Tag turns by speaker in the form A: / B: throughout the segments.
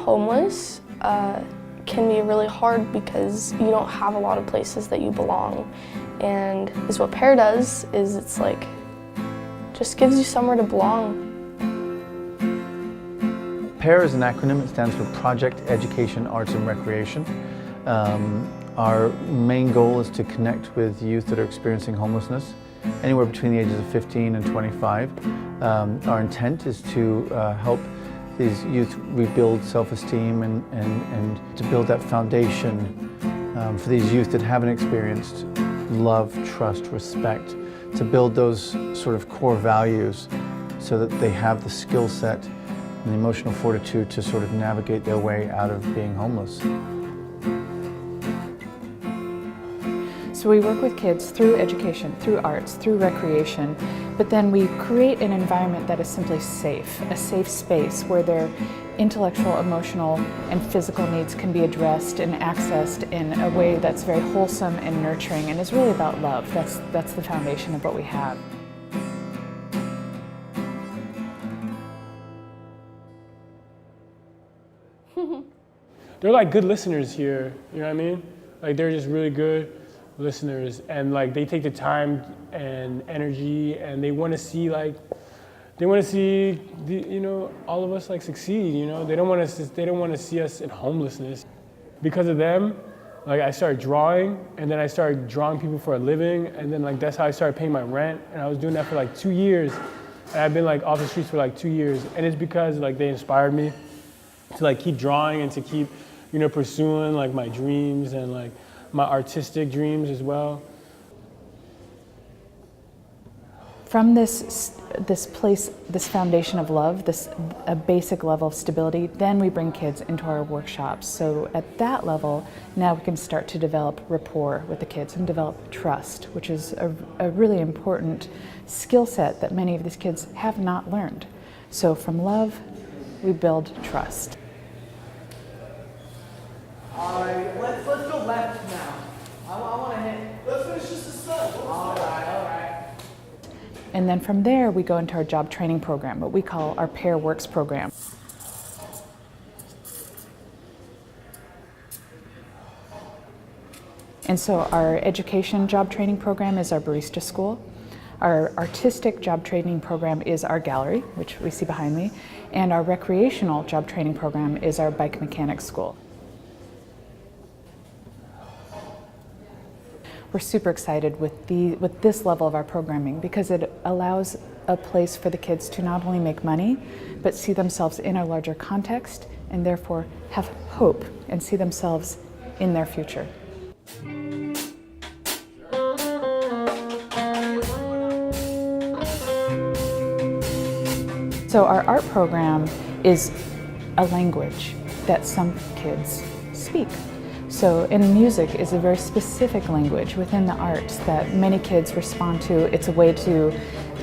A: homeless can be really hard because you don't have a lot of places that you belong. And is what PAIR does is it's like, just gives you somewhere to belong.
B: PAIR is an acronym. It stands for Project Education, Arts and Recreation. Our main goal is to connect with youth that are experiencing homelessness, anywhere between the ages of 15 and 25. Our intent is to help these youth rebuild self-esteem and to build that foundation for these youth that haven't experienced love, trust, respect, to build those sort of core values so that they have the skill set and the emotional fortitude to sort of navigate their way out of being homeless.
C: So we work with kids through education, through arts, through recreation, but then we create an environment that is simply safe, a safe space where their intellectual, emotional, and physical needs can be addressed and accessed in a way that's very wholesome and nurturing and is really about love. That's the foundation of what we have.
D: They're like good listeners here, you know what I mean? Like they're just really good listeners, and like they take the time and energy, and they want to see you know, all of us like succeed, you know? They don't want to see us in homelessness. Because of them, like I started drawing, and then I started drawing people for a living, and then like that's how I started paying my rent, and I was doing that for like 2 years. And I've been like off the streets for like 2 years, and it's because like they inspired me to like keep drawing and to keep, you know, pursuing like my dreams and like my artistic dreams as well.
C: From this place, this foundation of love, a basic level of stability, then we bring kids into our workshops. So at that level, now we can start to develop rapport with the kids and develop trust, which is a really important skill set that many of these kids have not learned. So from love, we build trust.
E: All right, let's go left now. I want to hit. Let's finish just the stuff. All right.
C: And then from there, we go into our job training program, what we call our PAIR Works program. And so our education job training program is our barista school. Our artistic job training program is our gallery, which we see behind me. And our recreational job training program is our bike mechanics school. We're super excited with this level of our programming because it allows a place for the kids to not only make money, but see themselves in a larger context and therefore have hope and see themselves in their future. So our art program is a language that some kids speak. So, and music is a very specific language within the arts that many kids respond to. It's a way to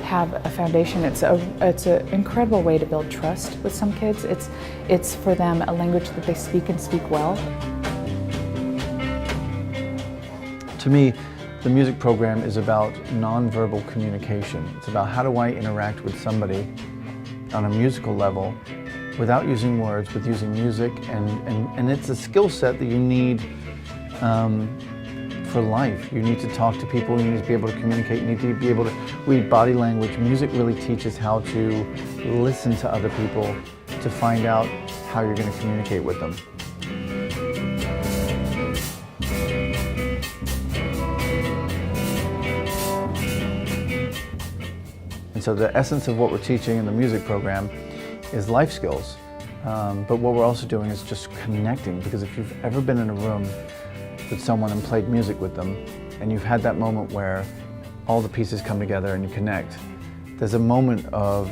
C: have a foundation. It's an incredible way to build trust with some kids. It's for them a language that they speak and speak well.
B: To me, the music program is about nonverbal communication. It's about how do I interact with somebody on a musical level without using words, with using music, and it's a skill set that you need for life. You need to talk to people, you need to be able to communicate, you need to be able to read body language. Music really teaches how to listen to other people to find out how you're going to communicate with them. And so the essence of what we're teaching in the music program is life skills, but what we're also doing is just connecting, because if you've ever been in a room with someone and played music with them, and you've had that moment where all the pieces come together and you connect, there's a moment of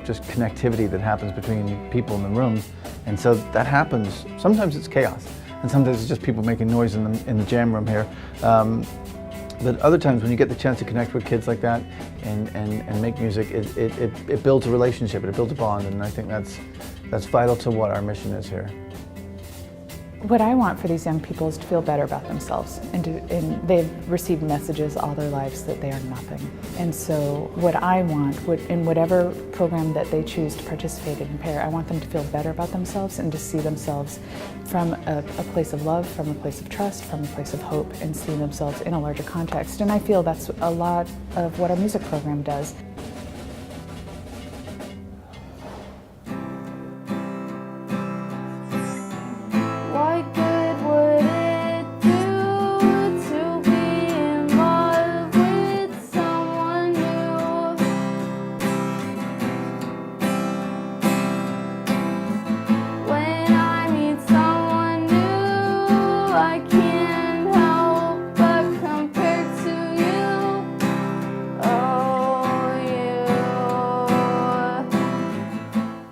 B: just connectivity that happens between people in the room, and so that happens. Sometimes it's chaos, and sometimes it's just people making noise in the jam room here. But other times when you get the chance to connect with kids like that and make music, it builds a relationship, it builds a bond, and I think that's vital to what our mission is here.
C: What I want for these young people is to feel better about themselves, and they've received messages all their lives that they are nothing. And so what I want, in whatever program that they choose to participate in PAIR, I want them to feel better about themselves and to see themselves from a place of love, from a place of trust, from a place of hope, and see themselves in a larger context. And I feel that's a lot of what our music program does.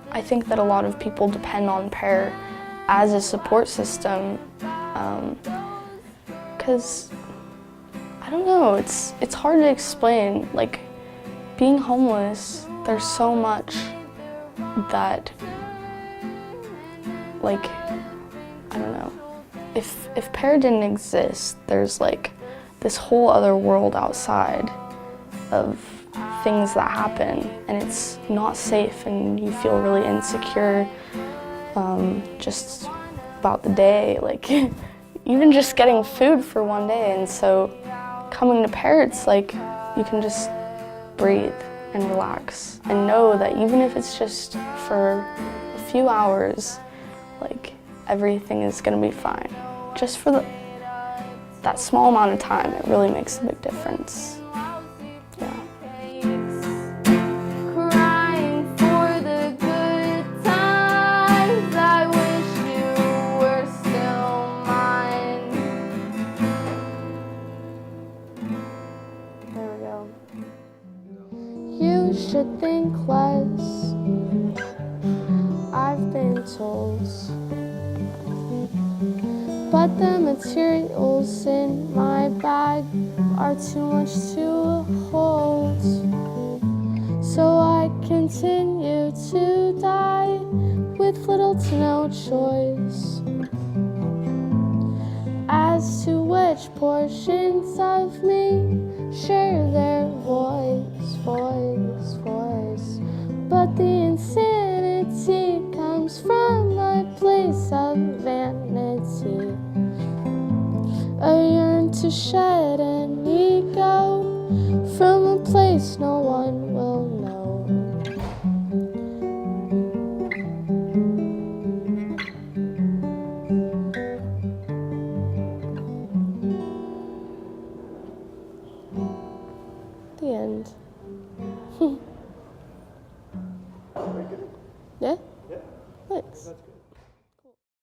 A: I think that a lot of people depend on PAIR as a support system because, I don't know, it's hard to explain. Like, being homeless, there's so much that, like, I don't know. If PAIR didn't exist, there's like this whole other world outside of things that happen, and it's not safe, and you feel really insecure just about the day, like even just getting food for one day. And so coming to PAIR, it's like you can just breathe and relax and know that even if it's just for a few hours, like everything is gonna be fine. Just for that small amount of time, it really makes a big difference. Yeah. You should think less, I've been told, but the materials in my bag are too much to hold. So I continue to die with little to no choice as to which portions of me share their voice. But the insanity comes from a place of vanity. I yearn to shed an ego from a place